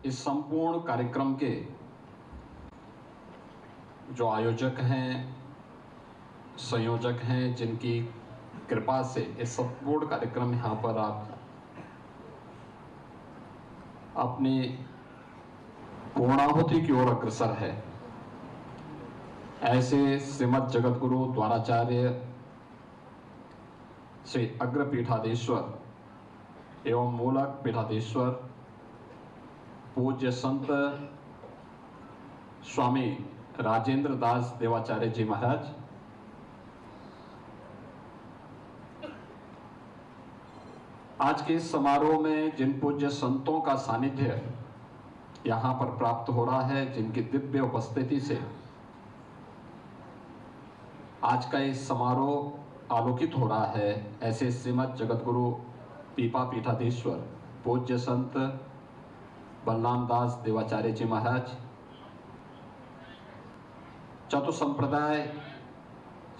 इस संपूर्ण कार्यक्रम के जो आयोजक हैं, संयोजक हैं, जिनकी कृपा से इस संपूर्ण कार्यक्रम यहाँ पर आप अपनी पूर्णाहुति की ओर अग्रसर है, ऐसे श्रीमद जगतगुरु द्वाराचार्य श्री अग्र पीठाधीश्वर एवं मूलक पीठाधीश्वर पूज्य संत स्वामी राजेंद्र दास देवाचार्य जी महाराज, आज के इस समारोह में जिन पूज्य संतों का सानिध्य यहाँ पर प्राप्त हो रहा है, जिनकी दिव्य उपस्थिति से आज का इस समारोह आलोकित हो रहा है, ऐसे श्रीमद जगतगुरु पीपा पीठाधीश्वर पूज्य संत बलराम दास देवाचार्य जी महाराज, चतुर संप्रदाय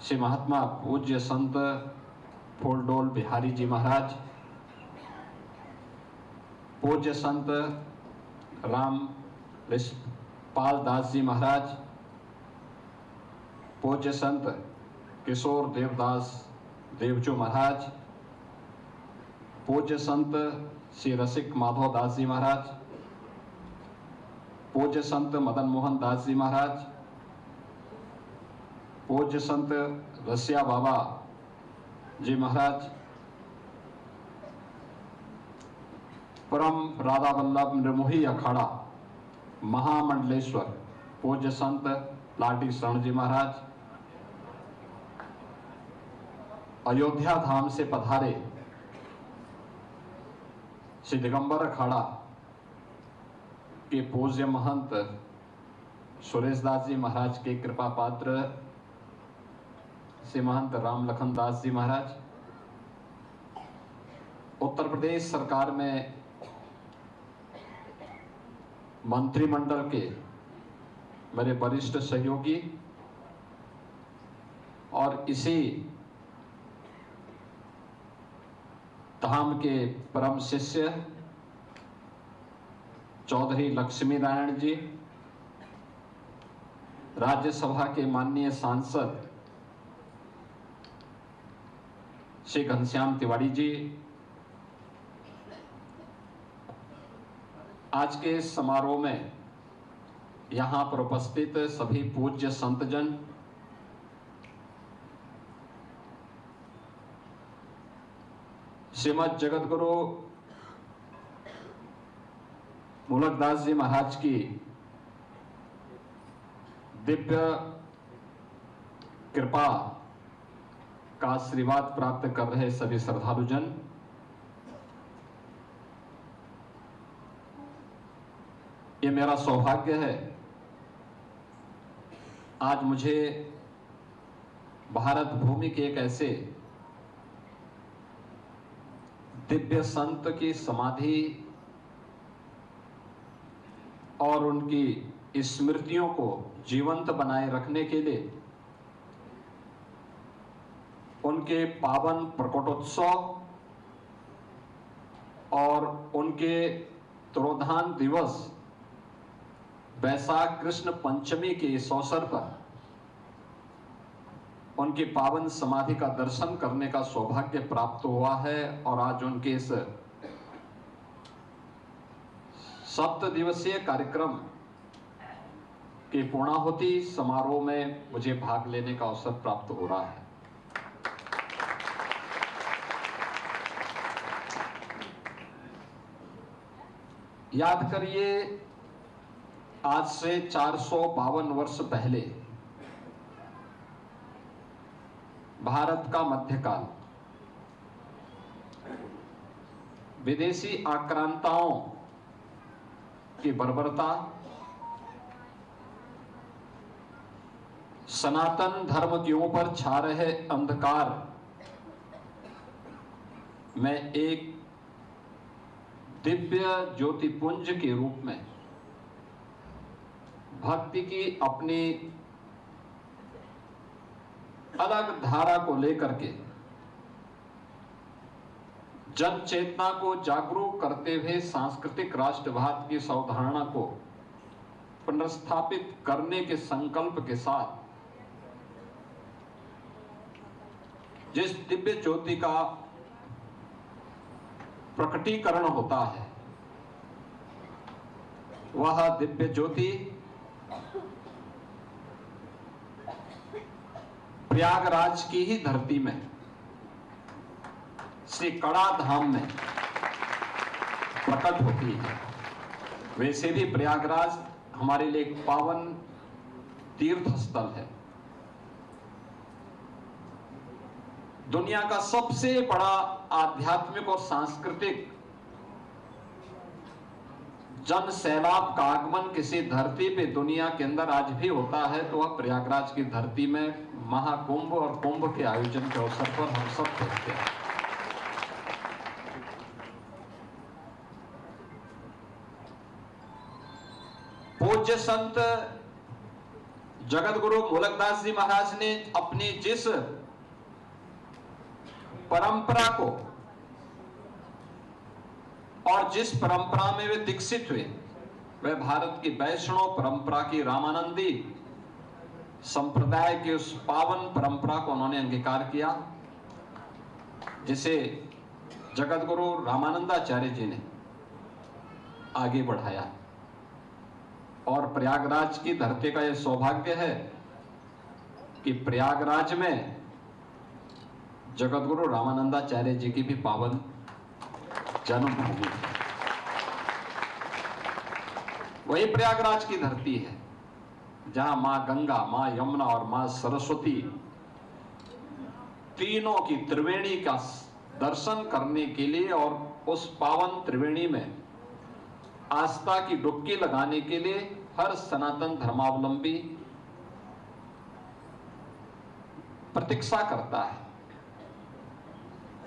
श्री महात्मा पूज्य संत फूलडोल बिहारी जी महाराज, पूज्य संत राम पाल दास जी महाराज, पूज्य संत किशोर देवदास देवजू महाराज, पूज्य संत श्री रसिक माधव दास जी महाराज, पूज्य संत मदन मोहन दास जी महाराज, पूज्य संत रसिया बाबा जी महाराज, परम राधा वल्लभ निर्मोही अखाड़ा महामंडलेश्वर पूज्य संत लाटी शरण जी महाराज, अयोध्या धाम से पधारे श्री दिगंबर अखाड़ा के पूज्य महंत सुरेश दास जी महाराज के कृपा पात्र श्री महंत राम लखन दास जी महाराज, उत्तर प्रदेश सरकार में मंत्रिमंडल के मेरे वरिष्ठ सहयोगी और इसी धाम के परम शिष्य चौधरी लक्ष्मी नारायण जी, राज्यसभा के माननीय सांसद श्री घनश्याम तिवारी जी, आज के इस समारोह में यहाँ पर उपस्थित सभी पूज्य संतजन, श्रीमद जगतगुरु मूलकदास जी महाराज की दिव्य कृपा का आशीर्वाद प्राप्त कर रहे सभी श्रद्धालुजन, ये मेरा सौभाग्य है आज मुझे भारत भूमि के एक ऐसे दिव्य संत की समाधि और उनकी स्मृतियों को जीवंत बनाए रखने के लिए उनके पावन प्रकटोत्सव और उनके तिरोधान दिवस वैशाख कृष्ण पंचमी के इस अवसर पर उनकी पावन समाधि का दर्शन करने का सौभाग्य प्राप्त हुआ है और आज उनके इस 7 दिवसीय कार्यक्रम के पूर्णाहुति समारोह में मुझे भाग लेने का अवसर प्राप्त हो रहा है। याद करिए, आज से 452 वर्ष पहले भारत का मध्यकाल विदेशी आक्रांताओं की बर्बरता, सनातन धर्म के ऊपर छा रहे अंधकार में एक दिव्य ज्योतिपुंज के रूप में भक्ति की अपनी अलग धारा को लेकर के जन चेतना को जागरूक करते हुए सांस्कृतिक राष्ट्रवाद की अवधारणा को पुनर्स्थापित करने के संकल्प के साथ जिस दिव्य ज्योति का प्रकटीकरण होता है, वह दिव्य ज्योति प्रयागराज की ही धरती में, श्री कड़ा धाम में प्रकट होती है। वैसे भी प्रयागराज हमारे लिए एक पावन तीर्थ स्थल है। दुनिया का सबसे बड़ा आध्यात्मिक और सांस्कृतिक जन सैलाब का आगमन किसी धरती पे दुनिया के अंदर आज भी होता है तो वह प्रयागराज की धरती में महाकुंभ और कुंभ के आयोजन के अवसर पर हम सब देखते हैं। पूज्य संत जगत गुरु मूलकदास जी महाराज ने अपनी जिस परंपरा को और जिस परंपरा में वे दीक्षित हुए, वह भारत की वैष्णव परंपरा की रामानंदी संप्रदाय की उस पावन परंपरा को उन्होंने अंगीकार किया, जिसे जगत गुरु रामानंदाचार्य जी ने आगे बढ़ाया। और प्रयागराज की धरती का यह सौभाग्य है कि प्रयागराज में जगत गुरु रामानंदाचार्य जी की भी पावन जन्मभूमि है। वही प्रयागराज की धरती है जहां मां गंगा, मां यमुना और मां सरस्वती तीनों की त्रिवेणी का दर्शन करने के लिए और उस पावन त्रिवेणी में आस्था की डुबकी लगाने के लिए हर सनातन धर्मावलंबी प्रतीक्षा करता है।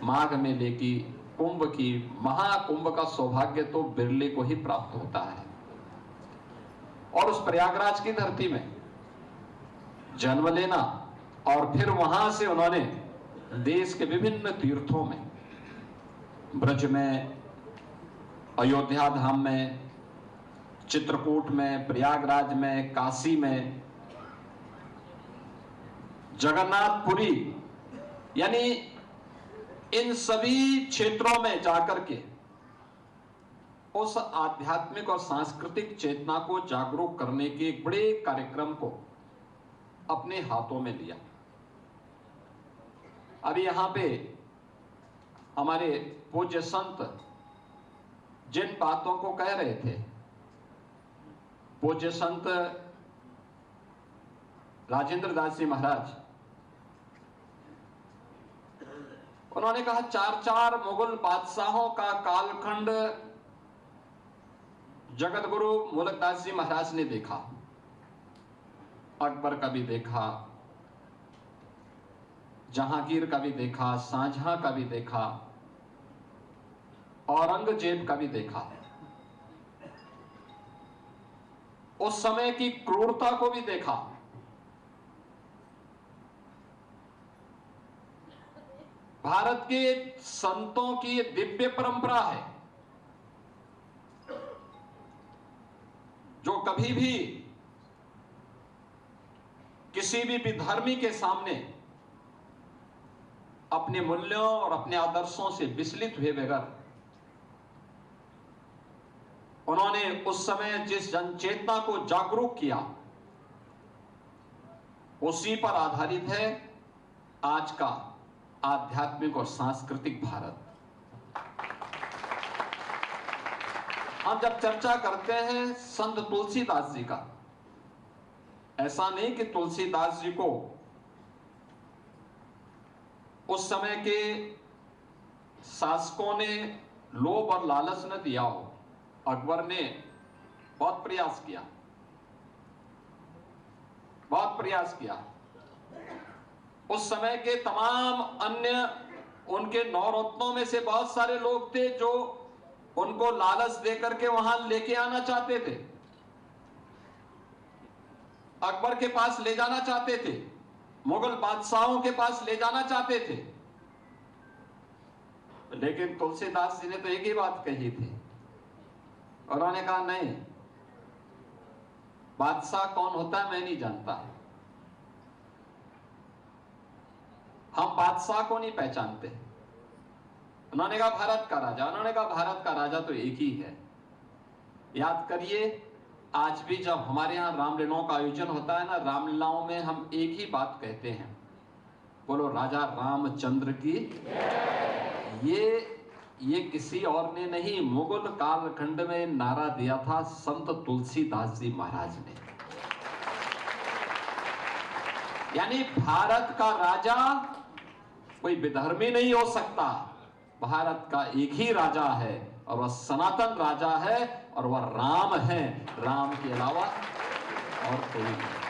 माघ मेले की, कुंभ की, महाकुंभ का सौभाग्य तो बिरले को ही प्राप्त होता है। और उस प्रयागराज की धरती में जन्म लेना और फिर वहां से उन्होंने देश के विभिन्न तीर्थों में, ब्रज में, अयोध्या धाम में, चित्रकूट में, प्रयागराज में, काशी में, जगन्नाथपुरी, यानी इन सभी क्षेत्रों में जाकर के उस आध्यात्मिक और सांस्कृतिक चेतना को जागरूक करने के एक बड़े कार्यक्रम को अपने हाथों में लिया। अभी यहां पे हमारे पूज्य संत जिन बातों को कह रहे थे, पूज्य संत राजेंद्र दास जी महाराज, उन्होंने कहा 4 मुगल बादशाहों का कालखंड जगत गुरु मूलकदास जी महाराज ने देखा। अकबर का भी देखा, जहांगीर का भी देखा, शाहजहां का भी देखा, औरंगजेब का भी देखा। उस समय की क्रूरता को भी देखा। भारत के संतों की दिव्य परंपरा है जो कभी भी किसी भी विधर्मी के सामने अपने मूल्यों और अपने आदर्शों से विचलित हुए बगैर उन्होंने उस समय जिस जनचेतना को जागरूक किया, उसी पर आधारित है आज का आध्यात्मिक और सांस्कृतिक भारत। हम जब चर्चा करते हैं संत तुलसीदास जी का, ऐसा नहीं कि तुलसीदास जी को उस समय के शासकों ने लोभ और लालच न दिया हो। अकबर ने बहुत प्रयास किया, बहुत प्रयास किया। उस समय के तमाम अन्य उनके नौरत्नों में से बहुत सारे लोग थे जो उनको लालच देकर के वहां लेके आना चाहते थे, अकबर के पास ले जाना चाहते थे, मुगल बादशाहों के पास ले जाना चाहते थे। लेकिन तुलसीदास जी ने तो एक ही बात कही थी, उन्होंने कहा नहीं, बादशाह कौन होता है मैं नहीं जानता, हम बादशाह को नहीं पहचानते। उन्होंने कहा भारत का राजा, उन्होंने कहा भारत का राजा तो एक ही है। याद करिए, आज भी जब हमारे यहाँ रामलीलाओं का आयोजन होता है ना, रामलीलाओं में हम एक ही बात कहते हैं, बोलो राजा रामचंद्र की। ये किसी और ने नहीं, मुगल कालखंड में नारा दिया था संत तुलसीदास जी महाराज ने। यानी भारत का राजा कोई विधर्मी नहीं हो सकता, भारत का एक ही राजा है और वह सनातन राजा है और वह राम है, राम के अलावा और कोई नहीं।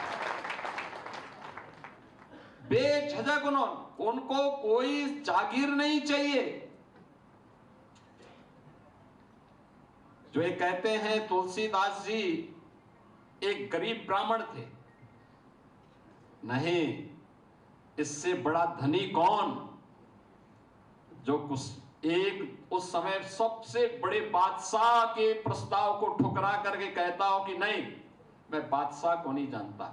बेझिझक उनको कोई जागीर नहीं चाहिए। जो ये कहते हैं तुलसीदास जी एक गरीब ब्राह्मण थे, नहीं, इससे बड़ा धनी कौन, जो उस समय सबसे बड़े बादशाह के प्रस्ताव को ठुकरा करके कहता हो कि नहीं, मैं बादशाह को नहीं जानता,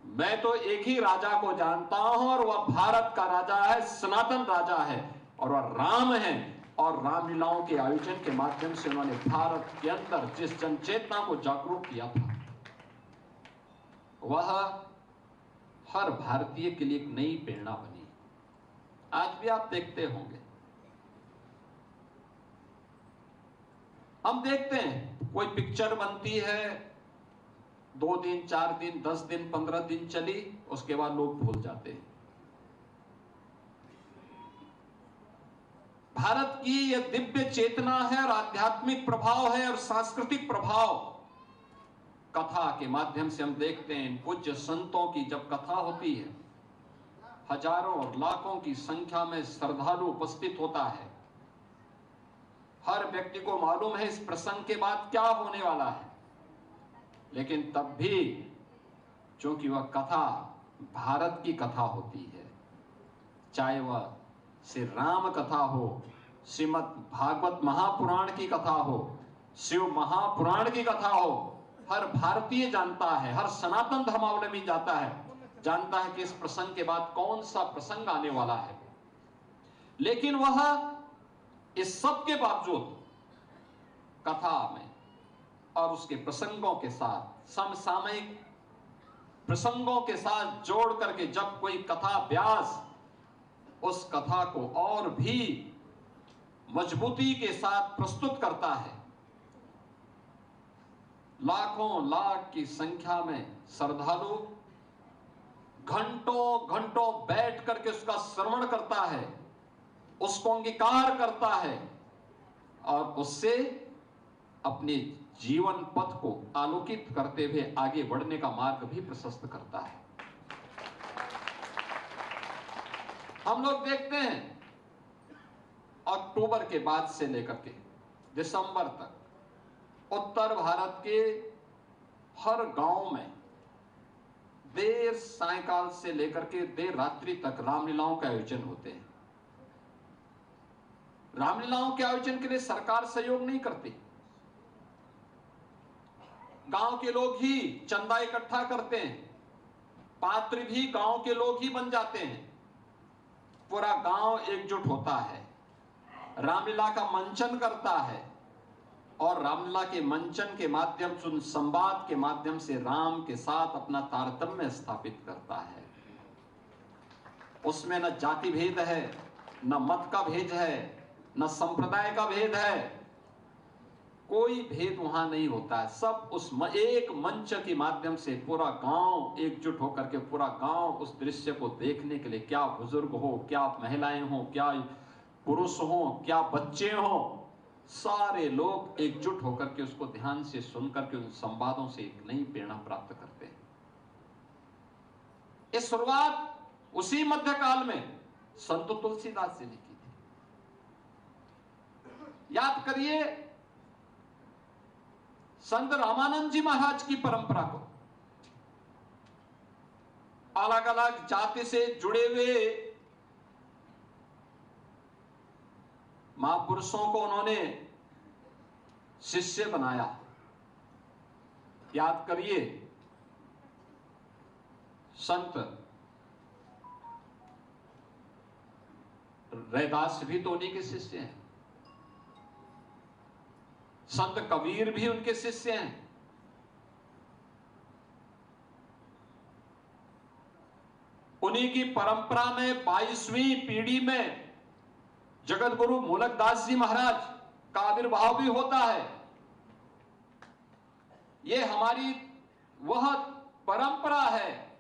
मैं तो एक ही राजा को जानता हूं और वह भारत का राजा है, सनातन राजा है और वह राम है। और रामलीलाओं के आयोजन के माध्यम से उन्होंने भारत के अंदर जिस जनचेतना को जागरूक किया था, वह हर भारतीय के लिए एक नई प्रेरणा बनी। आज भी आप देखते होंगे, हम देखते हैं कोई पिक्चर बनती है, 2 दिन 4 दिन 10 दिन 15 दिन चली, उसके बाद लोग भूल जाते हैं। भारत की यह दिव्य चेतना है और आध्यात्मिक प्रभाव है और सांस्कृतिक प्रभाव, कथा के माध्यम से हम देखते हैं। पूज्य संतों की जब कथा होती है, हजारों और लाखों की संख्या में श्रद्धालु उपस्थित होता है। हर व्यक्ति को मालूम है इस प्रसंग के बाद क्या होने वाला है, लेकिन तब भी चूंकि वह कथा भारत की कथा होती है, चाहे वह श्री राम कथा हो, श्रीमद् भागवत महापुराण की कथा हो, शिव महापुराण की कथा हो, हर भारतीय जानता है, हर सनातन धर्मावलंबी जानता है कि इस प्रसंग के बाद कौन सा प्रसंग आने वाला है। लेकिन वह इस सब के बावजूद कथा में और उसके प्रसंगों के साथ, समसामयिक प्रसंगों के साथ जोड़ करके जब कोई कथा व्यास उस कथा को और भी मजबूती के साथ प्रस्तुत करता है, लाखों लाख की संख्या में श्रद्धालु घंटों घंटों बैठ करके उसका श्रवण करता है, उसको अंगीकार करता है और उससे अपने जीवन पथ को आलोकित करते हुए आगे बढ़ने का मार्ग भी प्रशस्त करता है। हम लोग देखते हैं अक्टूबर के बाद से लेकर के दिसंबर तक उत्तर भारत के हर गांव में देर सायंकाल से लेकर के देर रात्रि तक रामलीलाओं के आयोजन होते हैं। रामलीलाओं के आयोजन के लिए सरकार सहयोग नहीं करती, गांव के लोग ही चंदा इकट्ठा करते हैं, पात्र भी गांव के लोग ही बन जाते हैं, पूरा गांव एकजुट होता है, रामलीला का मंचन करता है और रामलीला के मंचन के माध्यम से, संवाद के माध्यम से राम के साथ अपना तारतम्य स्थापित करता है। उसमें न जाति भेद है, न मत का भेद है, न संप्रदाय का भेद है, कोई भेद वहां नहीं होता है। सब उस एक मंच के माध्यम से पूरा गांव एकजुट होकर के, पूरा गांव उस दृश्य को देखने के लिए, क्या बुजुर्ग हो, क्या महिलाएं हो, क्या पुरुष हो, क्या बच्चे हो, सारे लोग एकजुट होकर के उसको ध्यान से सुन करके उन संवादों से एक नई प्रेरणा प्राप्त करते हैं। इस शुरुआत उसी मध्यकाल में संत तुलसीदास जी ने की थी। याद करिए संत रामानंद जी महाराज की परंपरा को, अलग अलग जाति से जुड़े हुए महापुरुषों को उन्होंने शिष्य बनाया। याद करिए, संत रैदास भी तो उन्हीं के शिष्य हैं, संत कबीर भी उनके शिष्य हैं। उन्हीं की परंपरा में 22वीं पीढ़ी में जगत गुरु मूलकदास जी महाराज का आविर्भाव भी होता है। ये हमारी वह परंपरा है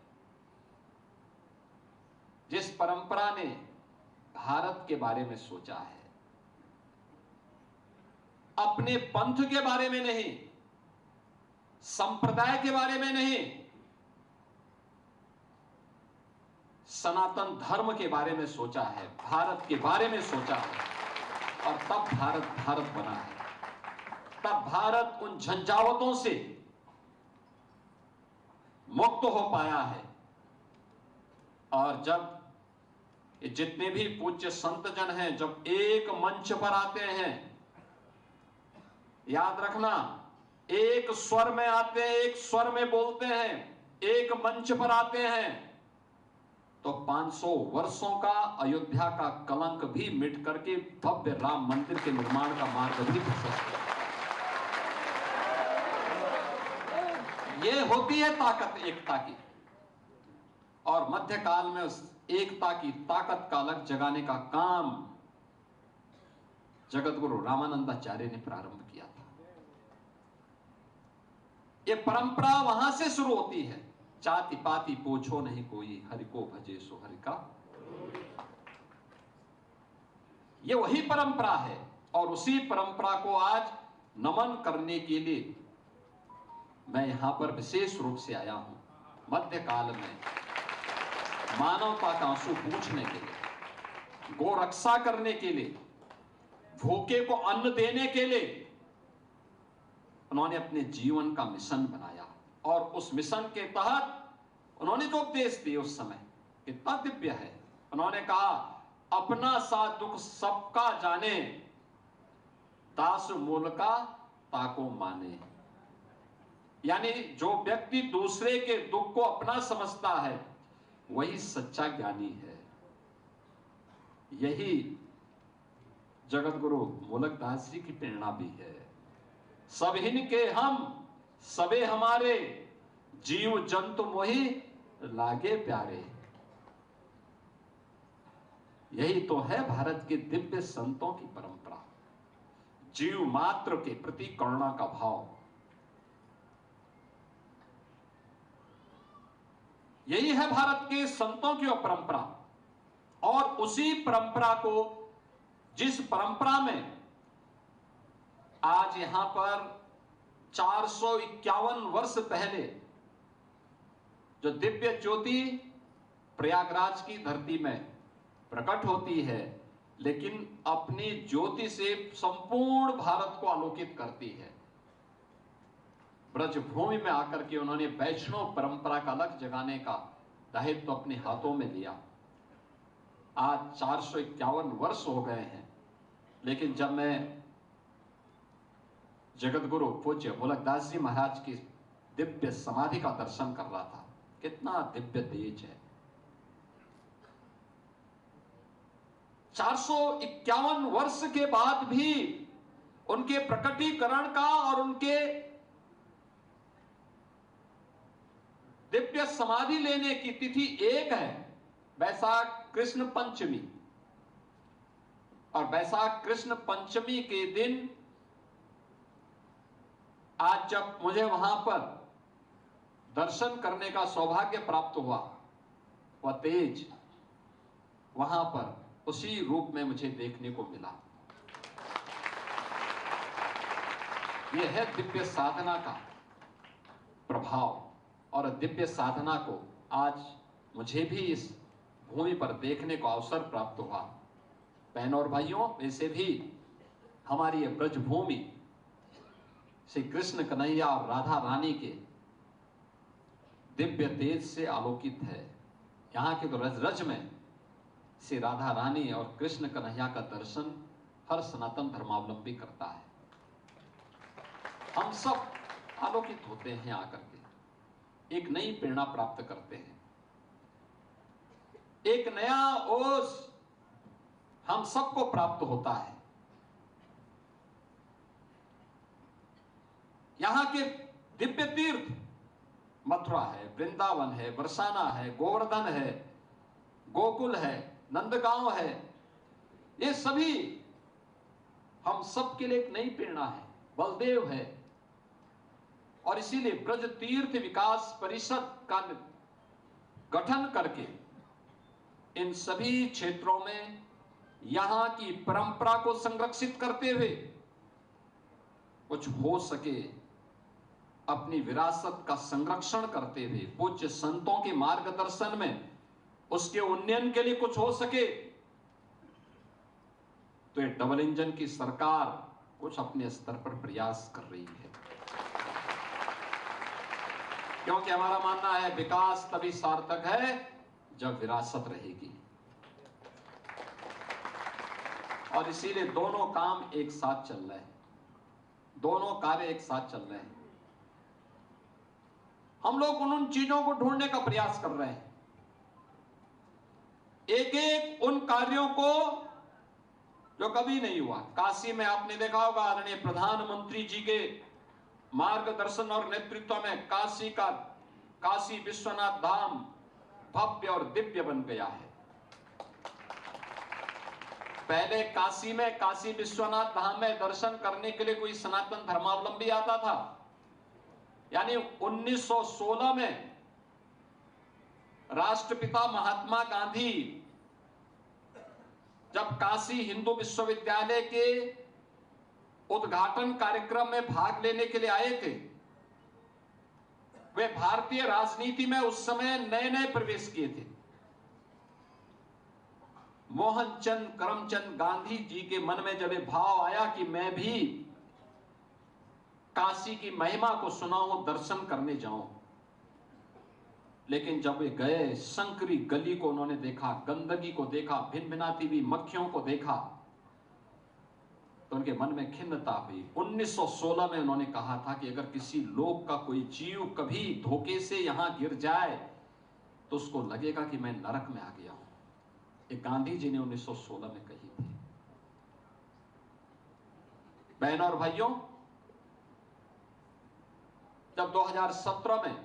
जिस परंपरा ने भारत के बारे में सोचा है, अपने पंथ के बारे में नहीं, संप्रदाय के बारे में नहीं, सनातन धर्म के बारे में सोचा है, भारत के बारे में सोचा है। और तब भारत भारत बना है। तब भारत उन झंझावतों से मुक्त हो पाया है। और जब ये जितने भी पूज्य संत जन हैं, जब एक मंच पर आते हैं, याद रखना, एक स्वर में आते हैं, एक स्वर में बोलते हैं, एक मंच पर आते हैं, तो 500 वर्षों का अयोध्या का कलंक भी मिट करके भव्य राम मंदिर के निर्माण का मार्ग भी प्रशस्त है। ये होती है ताकत एकता की। और मध्यकाल में उस एकता की ताकत का अलग जगाने का काम जगत गुरु रामानंदाचार्य ने प्रारंभ किया था। ये परंपरा वहां से शुरू होती है। जाति पाति पूछो नहीं कोई, हरि को भजे सो हरि का। ये वही परंपरा है। और उसी परंपरा को आज नमन करने के लिए मैं यहां पर विशेष रूप से आया हूं। मध्यकाल में मानवता का आंसू पूछने के लिए, गो रक्षा करने के लिए, भूखे को अन्न देने के लिए उन्होंने अपने जीवन का मिशन बनाया। और उस मिशन के तहत उन्होंने जो उपदेश दिए उस समय कितना दिव्य है। उन्होंने कहा, अपना सा दुख सबका जाने, दास मूल का ताको माने। यानी जो व्यक्ति दूसरे के दुख को अपना समझता है वही सच्चा ज्ञानी है। यही जगत गुरु मूलकदास जी की प्रेरणा भी है। सब हिन के हम सबे हमारे, जीव जंतु मोहि लागे प्यारे। यही तो है भारत के दिव्य संतों की परंपरा। जीव मात्र के प्रति करुणा का भाव। यही है भारत के संतों की परंपरा। और उसी परंपरा को, जिस परंपरा में आज यहां पर 451 वर्ष पहले जो दिव्य ज्योति प्रयागराज की धरती में प्रकट होती है, लेकिन अपनी ज्योति से संपूर्ण भारत को आलोकित करती है। ब्रजभूमि में आकर के उन्होंने वैष्णव परंपरा का अलग जगाने का दायित्व तो अपने हाथों में लिया। आज 451 वर्ष हो गए हैं, लेकिन जब मैं जगत गुरु पूज्य मूलकदास जी महाराज की दिव्य समाधि का दर्शन कर रहा था, कितना दिव्य तेज है। 451 वर्ष के बाद भी उनके प्रकटीकरण का और उनके दिव्य समाधि लेने की तिथि एक है, वैशाख कृष्ण पंचमी। और वैशाख कृष्ण पंचमी के दिन आज जब मुझे वहां पर दर्शन करने का सौभाग्य प्राप्त हुआ, वह तेज वहां पर उसी रूप में मुझे देखने को मिला। यह है दिव्य साधना का प्रभाव। और दिव्य साधना को आज मुझे भी इस भूमि पर देखने को अवसर प्राप्त हुआ। बहनों और भाइयों, वैसे भी हमारी यह ब्रजभूमि श्री कृष्ण कन्हैया और राधा रानी के दिव्य तेज से आलोकित है। यहाँ के तो रज रज में श्री राधा रानी और कृष्ण कन्हैया का दर्शन हर सनातन धर्मावलंबी करता है। हम सब आलोकित होते हैं आकर के, एक नई प्रेरणा प्राप्त करते हैं, एक नया ओज हम सबको प्राप्त होता है। यहां के दिव्य तीर्थ मथुरा है, वृंदावन है, बरसाना है, गोवर्धन है, गोकुल है, नंदगांव है, ये सभी हम सबके लिए एक नई प्रेरणा है, बलदेव है। और इसीलिए ब्रज तीर्थ विकास परिषद का गठन करके इन सभी क्षेत्रों में यहां की परंपरा को संरक्षित करते हुए कुछ हो सके अपनी विरासत का संरक्षण करते हुए पूज्य संतों के मार्गदर्शन में उसके उन्नयन के लिए कुछ हो सके, तो ये डबल इंजन की सरकार कुछ अपने स्तर पर प्रयास कर रही है। क्योंकि हमारा मानना है विकास तभी सार्थक है जब विरासत रहेगी, और इसीलिए दोनों काम एक साथ चल रहे हैं, दोनों कार्य एक साथ चल रहे हैं। हम लोग उन चीजों को ढूंढने का प्रयास कर रहे हैं, एक एक उन कार्यों को जो कभी नहीं हुआ। काशी में आपने देखा होगा आदरणीय प्रधानमंत्री जी के मार्गदर्शन और नेतृत्व में काशी विश्वनाथ धाम भव्य और दिव्य बन गया है। पहले काशी विश्वनाथ धाम में दर्शन करने के लिए कोई सनातन धर्मावलंबी आता था, यानी 1916 में राष्ट्रपिता महात्मा गांधी जब काशी हिंदू विश्वविद्यालय के उद्घाटन कार्यक्रम में भाग लेने के लिए आए थे, वे भारतीय राजनीति में उस समय नए नए प्रवेश किए थे। मोहनचंद करमचंद गांधी जी के मन में जब ये भाव आया कि मैं भी काशी की महिमा को सुनाऊं, दर्शन करने जाऊं, लेकिन जब वे गए, संकरी गली को उन्होंने देखा, गंदगी को देखा, भिन भिनाती हुई मक्खियों को देखा, तो उनके मन में खिन्नता हुई। 1916 में उन्होंने कहा था कि अगर किसी लोक का कोई जीव कभी धोखे से यहां गिर जाए तो उसको लगेगा कि मैं नरक में आ गया हूं। ये गांधी जी ने 1916 में कही थी। बहनों और भाइयों, जब 2017 में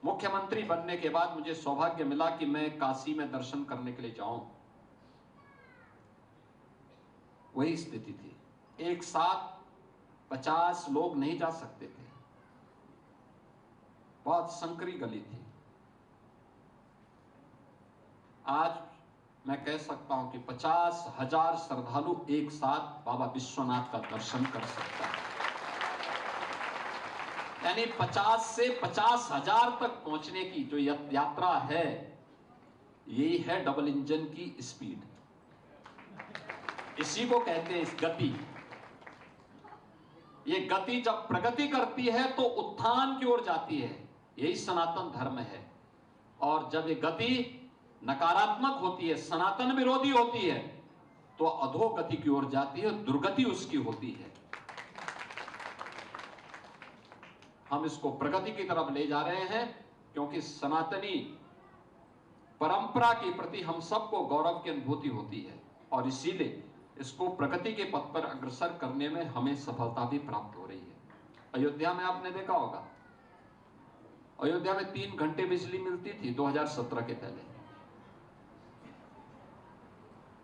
मुख्यमंत्री बनने के बाद मुझे सौभाग्य मिला कि मैं काशी में दर्शन करने के लिए जाऊं, वही स्थिति थी। एक साथ 50 लोग नहीं जा सकते थे, बहुत संकरी गली थी। आज मैं कह सकता हूं कि 50,000 श्रद्धालु एक साथ बाबा विश्वनाथ का दर्शन कर सकता है। यानी 50 से 50,000 तक पहुंचने की जो यात्रा है, यही है डबल इंजन की स्पीड। इसी को कहते हैं इस गति। ये गति जब प्रगति करती है तो उत्थान की ओर जाती है, यही सनातन धर्म है। और जब ये गति नकारात्मक होती है, सनातन विरोधी होती है, तो अधोगति की ओर जाती है, दुर्गति उसकी होती है। हम इसको प्रगति की तरफ ले जा रहे हैं, क्योंकि सनातनी परंपरा के प्रति हम सबको गौरव की अनुभूति होती है, और इसीलिए इसको प्रगति के पथ पर अग्रसर करने में हमें सफलता भी प्राप्त हो रही है। अयोध्या में आपने देखा होगा, अयोध्या में 3 घंटे बिजली मिलती थी 2017 के पहले।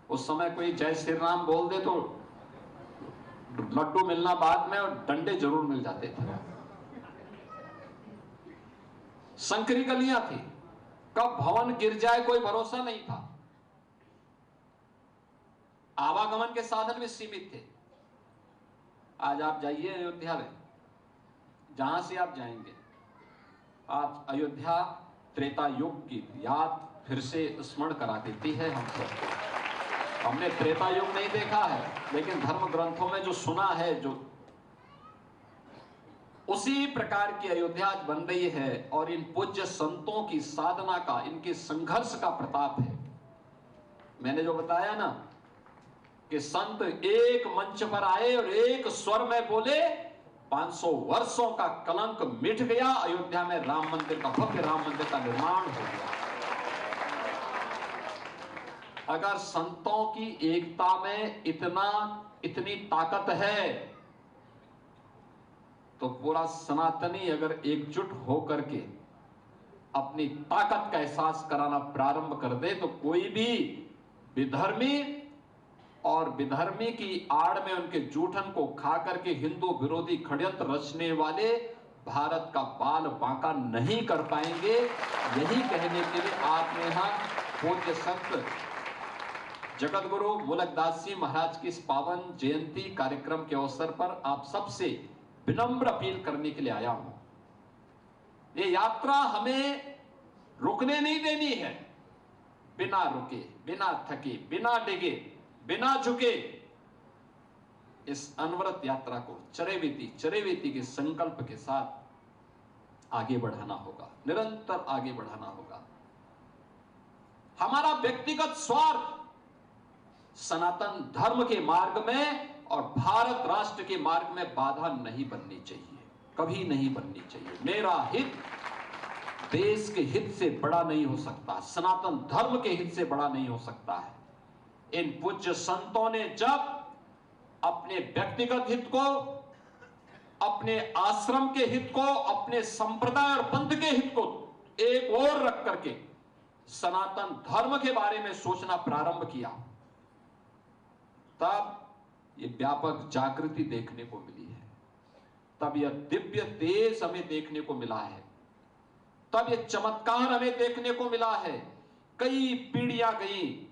उस समय कोई जय श्री राम बोल दे तो लड्डू मिलना बाद में, और डंडे जरूर मिल जाते थे। संकरी गलियां थी, कब भवन गिर जाए कोई भरोसा नहीं था। आवागमन के साधन भी सीमित थे। आज आप जाइए अयोध्या में, जहां से आप जाएंगे, आज अयोध्या त्रेता युग की याद फिर से स्मरण करा देती है हम सबको। हमने त्रेता युग नहीं देखा है, लेकिन धर्म ग्रंथों में जो सुना है, जो उसी प्रकार की अयोध्या आज बन रही है, और इन पूज्य संतों की साधना का, इनके संघर्ष का प्रताप है। मैंने जो बताया ना कि कि संत एक मंच पर आए और एक स्वर में बोले, 500 वर्षों का कलंक मिट गया, अयोध्या में राम मंदिर का, भव्य राम मंदिर का निर्माण हो गया। अगर संतों की एकता में इतनी ताकत है, तो पूरा सनातनी अगर एकजुट होकर के अपनी ताकत का एहसास कराना प्रारंभ कर दे, तो कोई भी विधर्मी और विधर्मी की आड़ में उनके जूठन को खा करके हिंदू विरोधी षड्यंत्र रचने वाले भारत का बाल बांका नहीं कर पाएंगे। यही कहने के लिए आज मैं यहां पूज्य संत जगत गुरु मुलकदास जी महाराज की इस पावन जयंती कार्यक्रम के अवसर पर आप सबसे विनम्र अपील करने के लिए आया हूं। ये यात्रा हमें रुकने नहीं देनी है। बिना रुके, बिना थके, बिना डिगे, बिना झुके इस अनवरत यात्रा को चरेवेती के संकल्प के साथ आगे बढ़ाना होगा, निरंतर आगे बढ़ाना होगा। हमारा व्यक्तिगत स्वार्थ सनातन धर्म के मार्ग में और भारत राष्ट्र के मार्ग में बाधा नहीं बननी चाहिए, कभी नहीं बननी चाहिए। मेरा हित देश के हित से बड़ा नहीं हो सकता, सनातन धर्म के हित से बड़ा नहीं हो सकता है। इन पूज्य संतों ने जब अपने व्यक्तिगत हित को, अपने आश्रम के हित को, अपने संप्रदाय और पंथ के हित को एक ओर रख करके सनातन धर्म के बारे में सोचना प्रारंभ किया, तब ये व्यापक जागृति देखने को मिली है, तब यह दिव्य तेज हमें देखने को मिला है, तब यह चमत्कार हमें देखने को मिला है। कई पीढ़ियां गई,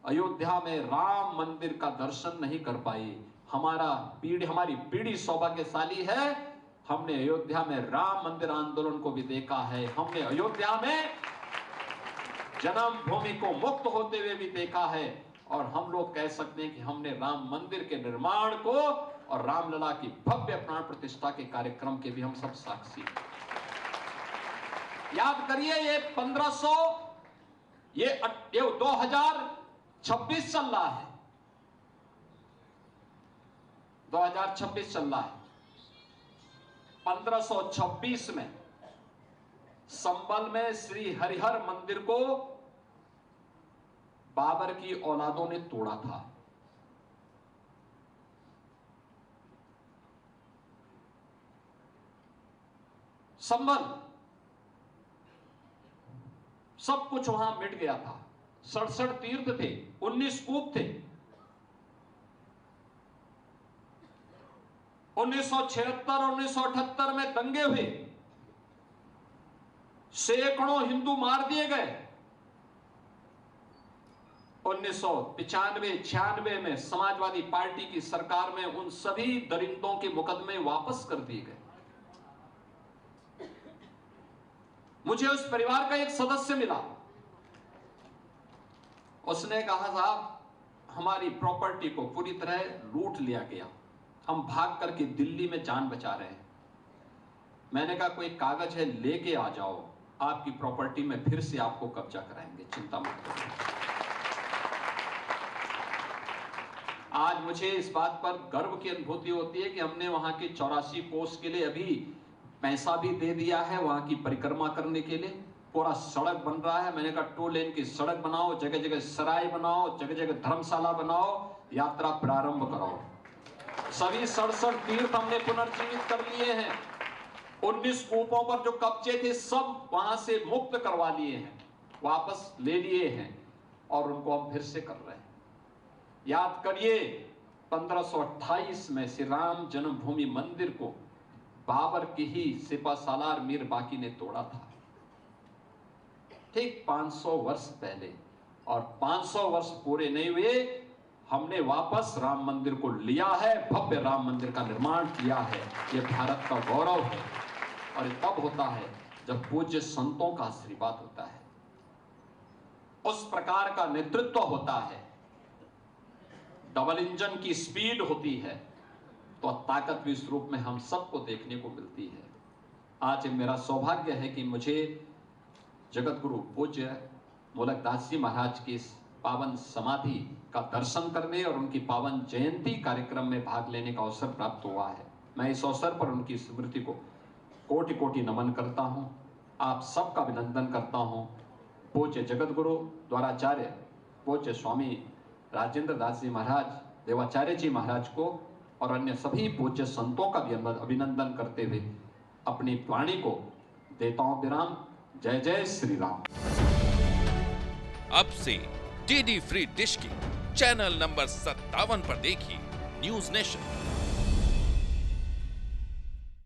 अयोध्या में राम मंदिर का दर्शन नहीं कर पाई। हमारी पीढ़ी सौभाग्यशाली है, हमने अयोध्या में राम मंदिर आंदोलन को भी देखा है, हमने अयोध्या में जन्मभूमि को मुक्त होते हुए भी देखा है, और हम लोग कह सकते हैं कि हमने राम मंदिर के निर्माण को और रामलला की भव्य प्राण प्रतिष्ठा के कार्यक्रम के भी हम सब साक्षी हैं। याद करिए, ये 1500, ये 2026 चल रहा है, 2026 चल रहा है। 1526 में संभल में श्री हरिहर मंदिर को बाबर की औलादों ने तोड़ा था। संभल, सब कुछ वहां मिट गया था। 67 तीर्थ थे, 19 कूप थे। 1976 और 1978 में दंगे हुए, सैकड़ों हिंदू मार दिए गए। 1995-96 में समाजवादी पार्टी की सरकार में उन सभी दरिंदों के मुकदमे वापस कर दिए गए। मुझे उस परिवार का एक सदस्य मिला, उसने कहा, साहब हमारी प्रॉपर्टी को पूरी तरह लूट लिया गया, हम भाग करके दिल्ली में जान बचा रहे हैं। मैंने कहा, कोई कागज है लेके आ जाओ, आपकी प्रॉपर्टी में फिर से आपको कब्जा कराएंगे, चिंता मत करो। आज मुझे इस बात पर गर्व की अनुभूति होती है कि हमने वहां के 84 कोस के लिए अभी पैसा भी दे दिया है, वहां की परिक्रमा करने के लिए पूरा सड़क बन रहा है। मैंने कहा 2 लेन की सड़क बनाओ, जगह जगह सराय बनाओ, जगह जगह धर्मशाला बनाओ, यात्रा प्रारंभ कराओ। सभी 67 तीर्थ हमने पुनर्जीवित कर लिए हैं। 19 कूपों पर जो कब्जे थे सब वहां से मुक्त करवा लिए हैं, वापस ले लिए हैं, और उनको हम फिर से कर रहे हैं। याद करिए, 1528 में श्री राम जन्मभूमि मंदिर को बाबर की ही सिपा सालार मीर बाकी ने तोड़ा था, ठीक 500 वर्ष पहले। और 500 वर्ष पूरे नहीं हुए, हमने वापस राम मंदिर को लिया है, भव्य राम मंदिर का निर्माण किया है। यह भारत का गौरव है, और तब होता है जब पूज्य संतों का आशीर्वाद होता है, उस प्रकार का नेतृत्व होता है, डबल इंजन की स्पीड होती है, तो ताकत भी इस रूप में हम सबको देखने को मिलती है। आज मेरा सौभाग्य है कि मुझे जगत गुरु पूज्य मुलकदास जी महाराज की इस पावन समाधि का दर्शन करने और उनकी पावन जयंती कार्यक्रम में भाग लेने का अवसर प्राप्त हुआ है। मैं इस अवसर पर उनकी स्मृति को कोटि कोटि नमन करता हूं। आप सबका अभिनंदन करता हूं। पूज्य जगतगुरु द्वाराचार्य पूज्य स्वामी राजेंद्र दास जी महाराज, देवाचार्य जी महाराज को और अन्य सभी पूज्य संतों का भी अभिनंदन करते हुए अपनी वाणी को देता हूं विराम। जय जय श्री राम। अब से डीडी फ्री डिश की चैनल नंबर 57 पर देखिए न्यूज नेशन।